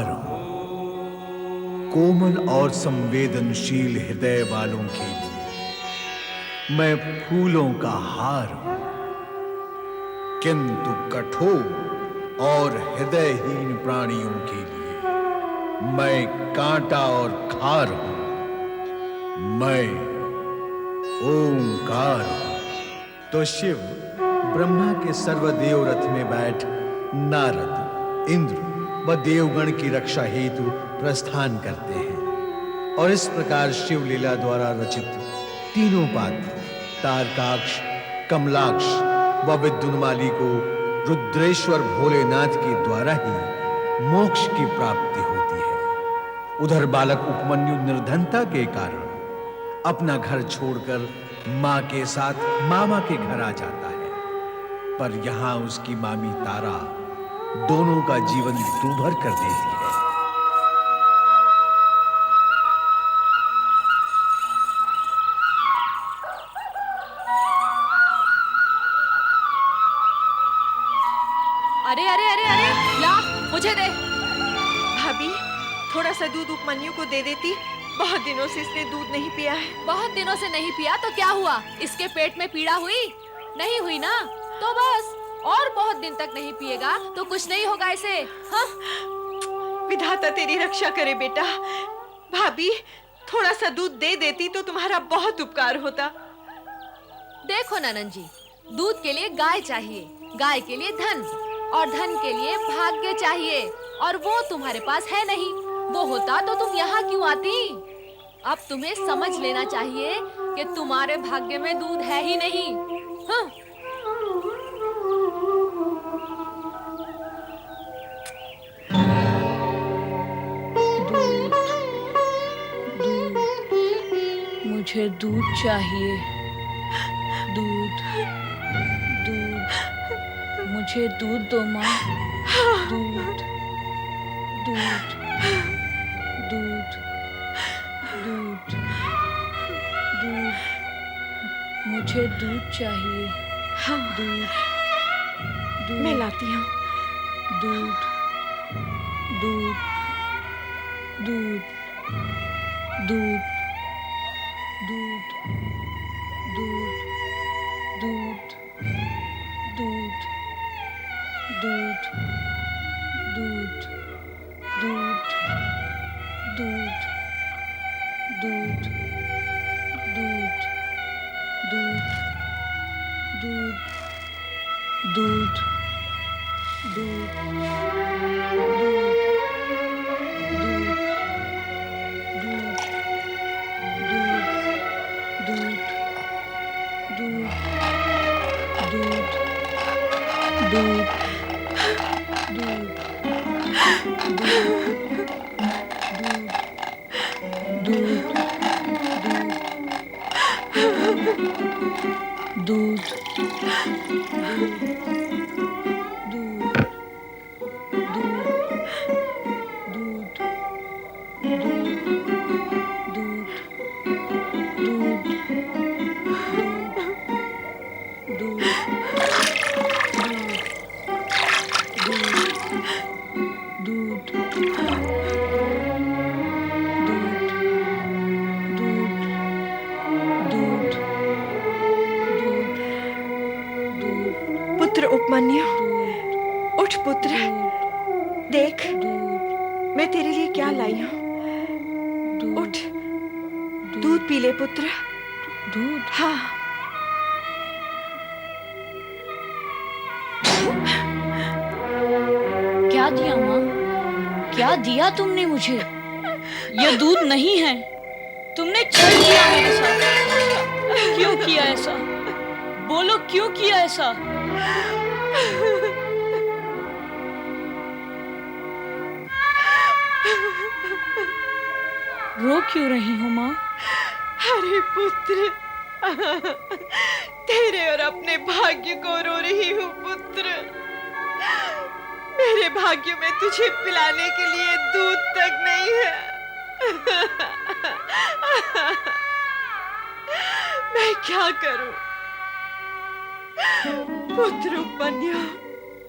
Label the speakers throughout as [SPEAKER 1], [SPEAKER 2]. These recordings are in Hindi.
[SPEAKER 1] हार हूं। कोमल और संवेदनशील हृदय वालों के लिए मैं फूलों का हार हूं, किंतु कठोर और हृदयहीन प्राणियों के लिए मैं कांटा और खार हूं। मैं ओंकार हूं। तो शिव ब्रह्मा के सर्वदेव रथ में बैठ नारद, इंद्र व देवगण की रक्षा हेतु प्रस्थान करते हैं। और इस प्रकार शिव लीला द्वारा रचित तीनों पात्र तारकाक्ष, कमलाक्ष व विद्युन्माली को रुद्रेश्वर भोलेनाथ के द्वारा ही मोक्ष की प्राप्ति होती है। उधर बालक उपमन्यु निर्धनता के कारण अपना घर छोड़कर मां के साथ मामा के घर आ जाता है, पर यहां उसकी मामी तारा दोनों का जीवन दूभर कर देती है।
[SPEAKER 2] अरे अरे अरे अरे, ला मुझे दे।
[SPEAKER 3] भाभी, थोड़ा सा दूध उपमन्यु को दे देती। बहुत दिनों से इसने दूध नहीं पिया है।
[SPEAKER 2] बहुत दिनों से नहीं पिया तो क्या हुआ? इसके पेट में पीड़ा हुई? नहीं हुई ना? तो बस, और बहुत दिन तक नहीं पिएगा तो कुछ नहीं होगा इसे। हाँ?
[SPEAKER 3] विधाता तेरी रक्षा करे बेटा। भाभी, थोड़ा सा दूध दे देती तो तुम्हारा बहुत उपकार होता।
[SPEAKER 2] देखो ननन जी, दूध के लिए गाय चाहिए, गाय के लिए धन, और धन के लिए भाग्य चाहिए, और वो तुम्हारे पास है नहीं। वो होता तो तुम यहाँ क्यों आती? अब तुम्हें समझ लेना चाहिए कि तुम्हारे भाग्य में दूध है ही नहीं। हाँ?
[SPEAKER 4] मुझे दूध चाहिए। दूध, दूध, मुझे दूध दो माँ। दूध, दूध, दूध, दूध, दूध, मुझे दूध चाहिए। दूध, दूध,
[SPEAKER 3] मैं लाती हूँ।
[SPEAKER 4] दूध, दूध, दूध, दूध, दूध, दूध, दूध, दूध, दूध, दूध, दूध, दूध, दूध, दूध, दूध, दूध,
[SPEAKER 3] पुत्र उपमन्यु, उठ पुत्र। देख, मैं तेरे लिए क्या लाई हूँ। उठ, दूध पी ले पुत्र।
[SPEAKER 4] दूध?
[SPEAKER 3] हाँ।
[SPEAKER 4] क्या दिया माँ? क्या दिया तुमने मुझे? यह दूध नहीं है। तुमने छल किया मेरे साथ। क्यों किया ऐसा? बोलो, क्यों किया ऐसा? रो क्यों रही हो माँ?
[SPEAKER 3] अरे पुत्र, तेरे और अपने भाग्य को रो रही हूँ पुत्र। मेरे भाग्य में तुझे पिलाने के लिए दूध तक नहीं है। मैं क्या करूं? पुत्र उपमन्यु,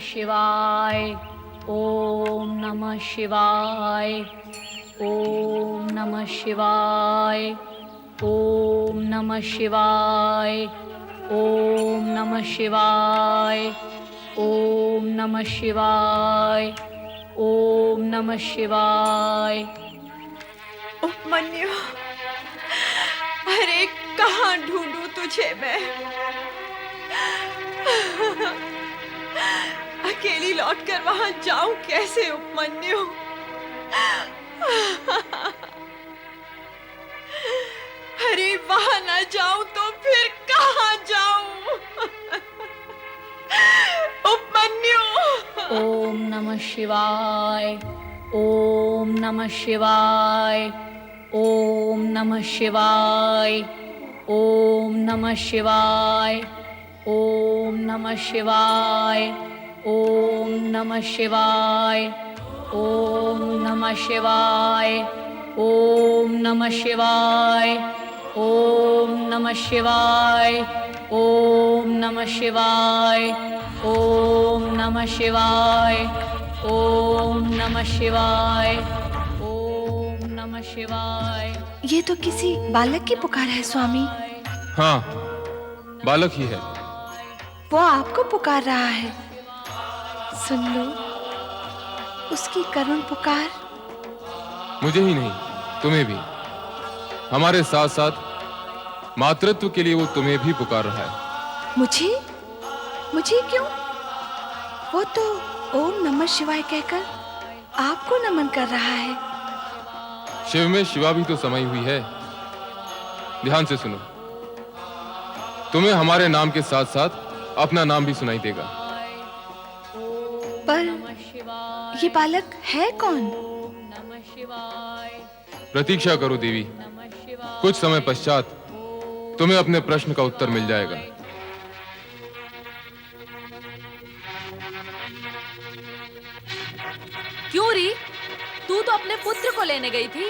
[SPEAKER 4] शिवाय। ओम नमः शिवाय। ओम नमः शिवाय। ओम नमः शिवाय। ओम नमः शिवाय। ओम नमः शिवाय। ओम नमः शिवाय।
[SPEAKER 3] उपमन्यु, अरे कहाँ ढूंढूं तुझे मैं? अकेली लौटकर वहां जाऊं कैसे उपमन्यु? अरे वहां ना जाऊं तो फिर कहाँ जाऊं? उपमन्यु!
[SPEAKER 4] ओम नमः शिवाय। ओम नमः शिवाय। ओम नमः शिवाय। ओम नमः शिवाय। ओम नमः शिवाय। ओम नमः शिवाय। ओम नमः शिवाय। ओम नमः शिवाय। ओम नमः शिवाय। ओम नमः शिवाय। ओम नमः शिवाय। ओम नमः शिवाय। ओम नमः शिवाय।
[SPEAKER 3] ये तो किसी बालक की पुकार है स्वामी।
[SPEAKER 5] हाँ, बालक ही है।
[SPEAKER 3] वो आपको पुकार रहा है। सुन लो उसकी करुण पुकार।
[SPEAKER 5] मुझे ही नहीं, तुम्हें भी। हमारे साथ साथ मातृत्व के लिए वो तुम्हें भी पुकार रहा है।
[SPEAKER 3] मुझे? मुझे क्यों? वो तो ओम नमः शिवाय कहकर आपको नमन कर रहा है।
[SPEAKER 5] शिव में शिवा भी तो समाई हुई है। ध्यान से सुनो, तुम्हें हमारे नाम के साथ साथ अपना नाम भी सुनाई देगा।
[SPEAKER 3] पर ये बालक है कौन?
[SPEAKER 5] प्रतीक्षा करो देवी, कुछ समय पश्चात तुम्हें अपने प्रश्न का उत्तर मिल जाएगा।
[SPEAKER 2] क्यों री? तू तो अपने पुत्र को लेने गई थी,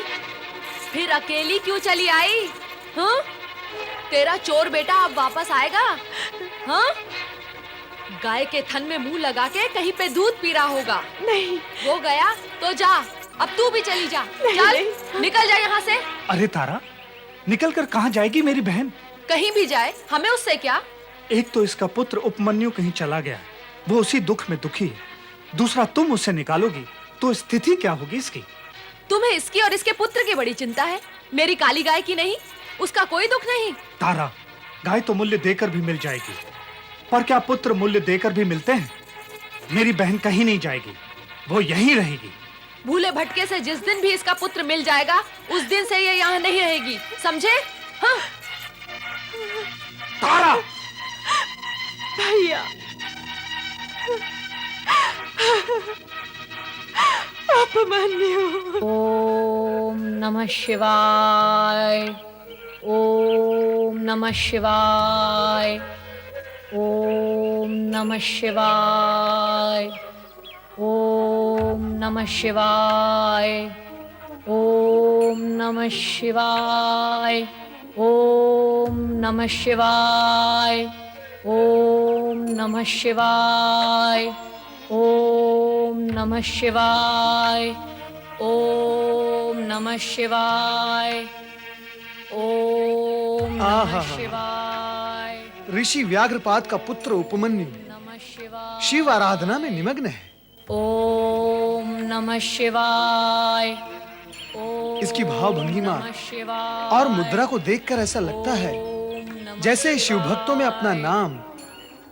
[SPEAKER 2] फिर अकेली क्यों चली आई? हाँ? तेरा चोर बेटा अब वापस आएगा? हाँ? गाय के थन में मुंह लगा के कहीं पे दूध पी रहा होगा।
[SPEAKER 3] नहीं।
[SPEAKER 2] वो गया तो जा, अब तू भी चली जा। चल, निकल जा यहाँ से।
[SPEAKER 6] अरे तारा, निकल कर कहाँ जाएगी मेरी बहन?
[SPEAKER 2] कहीं भी जाए, हमें उससे क्या?
[SPEAKER 6] एक तो इसका पुत्र उपमन्यु कहीं चला गया, वो उसी दुख में दुखी है। दूसरा तुम उसे निकालोगी तो स्थिति क्या होगी इसकी?
[SPEAKER 2] तुम्हें इसकी और इसके पुत्र की बड़ी चिंता है, मेरी काली गाय की नहीं। उसका कोई दुख नहीं।
[SPEAKER 6] तारा, गाय तो मूल्य देकर भी मिल जाएगी, पर क्या पुत्र मूल्य देकर भी मिलते हैं? मेरी बहन कहीं नहीं जाएगी, वो यहीं रहेगी।
[SPEAKER 2] भूले भटके से जिस दिन भी इसका पुत्र मिल जाएगा, उस दिन से ये यहाँ नहीं रहेगी, समझे? हाँ?
[SPEAKER 6] तारा!
[SPEAKER 3] भैया, उपमन्यु।
[SPEAKER 4] ओम नमः शिवाय। ओम नमः शिवाय। ओम नमः शिवाय। ओम नमः शिवाय। ओम नमः शिवाय। ओम नमः शिवाय। ओम नमः शिवाय। ओम नमः शिवाय। ओम नमः शिवाय। ओम नमः शिवाय।
[SPEAKER 1] ऋषि व्याघ्रपाद का पुत्र उपमन्यु
[SPEAKER 4] नमः शिवाय।
[SPEAKER 1] शिव आराधना में निमग्न है।
[SPEAKER 4] ओम नमः शिवाय। ओम
[SPEAKER 1] इसकी भाव भंगिमा
[SPEAKER 4] नमः शिवाय।
[SPEAKER 1] और मुद्रा को देखकर ऐसा लगता है
[SPEAKER 4] ओम नमः
[SPEAKER 1] जैसे शिव भक्तों में अपना नाम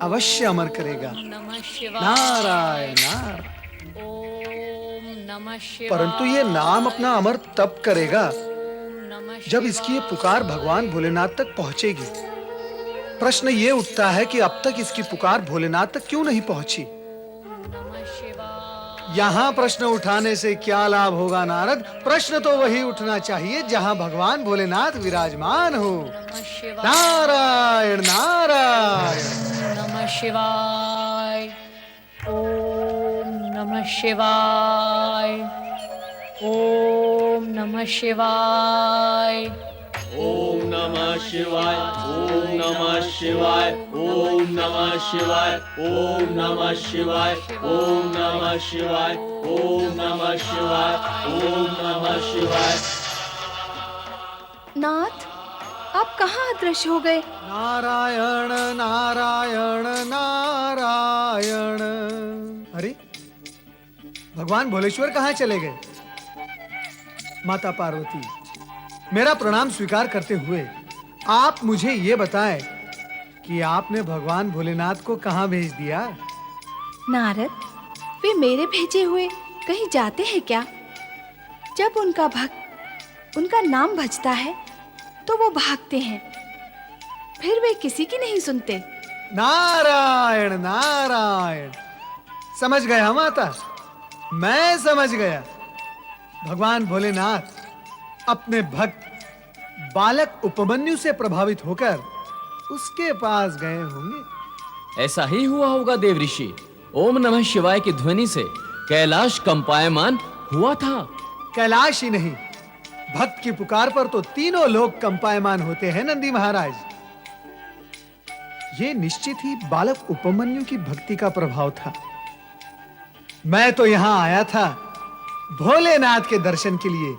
[SPEAKER 1] अवश्य अमर करेगा।
[SPEAKER 4] नमः शिवाय।
[SPEAKER 1] नारायण नारायण।
[SPEAKER 4] ओम नमः शिवाय।
[SPEAKER 1] परंतु ये नाम अपना अमर तब करेगा
[SPEAKER 4] ओम नमः
[SPEAKER 1] जब इसकी ये पुकार भगवान भोलेनाथ तक पहुंचेगी। प्रश्न ये उठता है कि अब तक इसकी पुकार भोलेनाथ तक क्यों नहीं पहुंची?
[SPEAKER 4] नमः शिवाय।
[SPEAKER 1] यहाँ प्रश्न उठाने से क्या लाभ होगा नारद? प्रश्न तो वही उठना चाहिए जहाँ भगवान भोलेनाथ विराजमान हो।
[SPEAKER 4] नमः शिवाय।
[SPEAKER 1] नारायण नारायण।
[SPEAKER 4] नमः शिवाय। ओम नमः शिवाय। ओम नमः शिवाय।
[SPEAKER 7] ओम नमः शिवाय, ओम नमः शिवाय, ओम नमः शिवाय, ओम नमः शिवाय, ओम नमः शिवाय, ओम नमः शिवाय, ओम नमः शिवाय।
[SPEAKER 8] नाथ, आप कहाँ अदृश्य हो गए?
[SPEAKER 1] नारायण नारायण नारायण। अरे भगवान भोलेश्वर कहाँ चले गए? माता पार्वती, मेरा प्रणाम स्वीकार करते हुए आप मुझे ये बताएं कि आपने भगवान भोलेनाथ को कहाँ भेज दिया?
[SPEAKER 8] नारद, वे मेरे भेजे हुए कहीं जाते हैं क्या? जब उनका भक्त उनका नाम भजता है तो वो भागते हैं, फिर वे किसी की नहीं सुनते।
[SPEAKER 1] नारायण नारायण, समझ गया माता, मैं समझ गया। भगवान भोलेनाथ अपने भक्त बालक उपमन्यु से प्रभावित होकर उसके पास गए होंगे।
[SPEAKER 7] ऐसा ही हुआ होगा देव ऋषि। ओम नमः शिवाय की ध्वनि से कैलाश कंपायमान हुआ था।
[SPEAKER 1] कैलाश ही नहीं, भक्त की पुकार पर तो तीनों लोग कंपायमान होते हैं नंदी महाराज। ये निश्चित ही बालक उपमन्यु की भक्ति का प्रभाव था। मैं तो यहां आया था भोलेनाथ के दर्शन के लिए,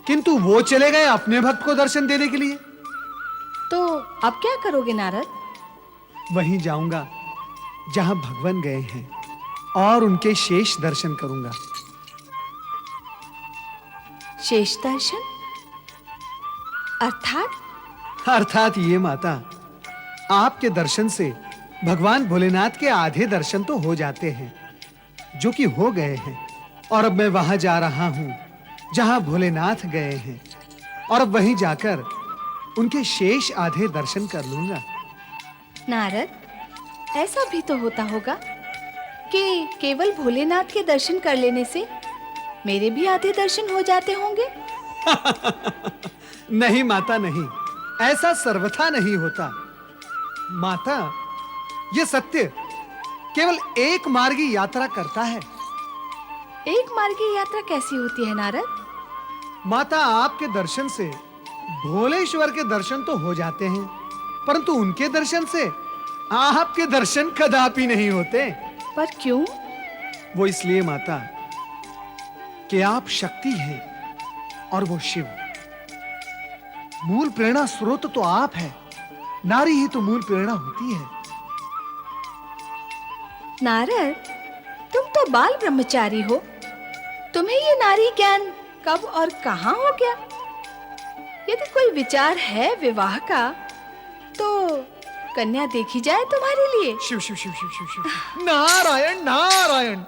[SPEAKER 1] किंतु वो चले गए अपने भक्त को दर्शन देने के लिए।
[SPEAKER 8] तो अब क्या करोगे नारद?
[SPEAKER 1] वहीं जाऊंगा जहां भगवान गए हैं और उनके शेष दर्शन करूंगा।
[SPEAKER 8] शेष दर्शन
[SPEAKER 1] अर्थात ये माता, आपके दर्शन से भगवान भोलेनाथ के आधे दर्शन तो हो जाते हैं, जो कि हो गए हैं, और अब मैं वहां जा रहा हूं जहां भोलेनाथ गए हैं, और अब वहीं जाकर उनके शेष आधे दर्शन कर लूंगा।
[SPEAKER 8] नारद, ऐसा भी तो होता होगा कि केवल भोलेनाथ के दर्शन कर लेने से मेरे भी आधे दर्शन हो जाते होंगे।
[SPEAKER 1] नहीं माता नहीं, ऐसा सर्वथा नहीं होता। माता, ये सत्य केवल एक मार्गी यात्रा करता है।
[SPEAKER 8] एक मार्गी यात्रा कैसी होती है नारद?
[SPEAKER 1] माता, आपके दर्शन से भोलेश्वर के दर्शन तो हो जाते हैं, परंतु उनके दर्शन से आपके दर्शन कदापि नहीं होते।
[SPEAKER 8] पर क्यों?
[SPEAKER 1] वो इसलिए माता कि आप शक्ति हैं और वो शिव। मूल प्रेरणा स्रोत तो आप है, नारी ही तो मूल प्रेरणा होती है।
[SPEAKER 8] नारद, तुम तो बाल ब्रह्मचारी हो, तुम्हें ये नारी ज्ञान कब और कहां हो गया? यदि कोई विचार है विवाह का तो कन्या देखी जाए तुम्हारे लिए।
[SPEAKER 1] शिव शिव शिव शिव शिव शिव, नारायण नारायण।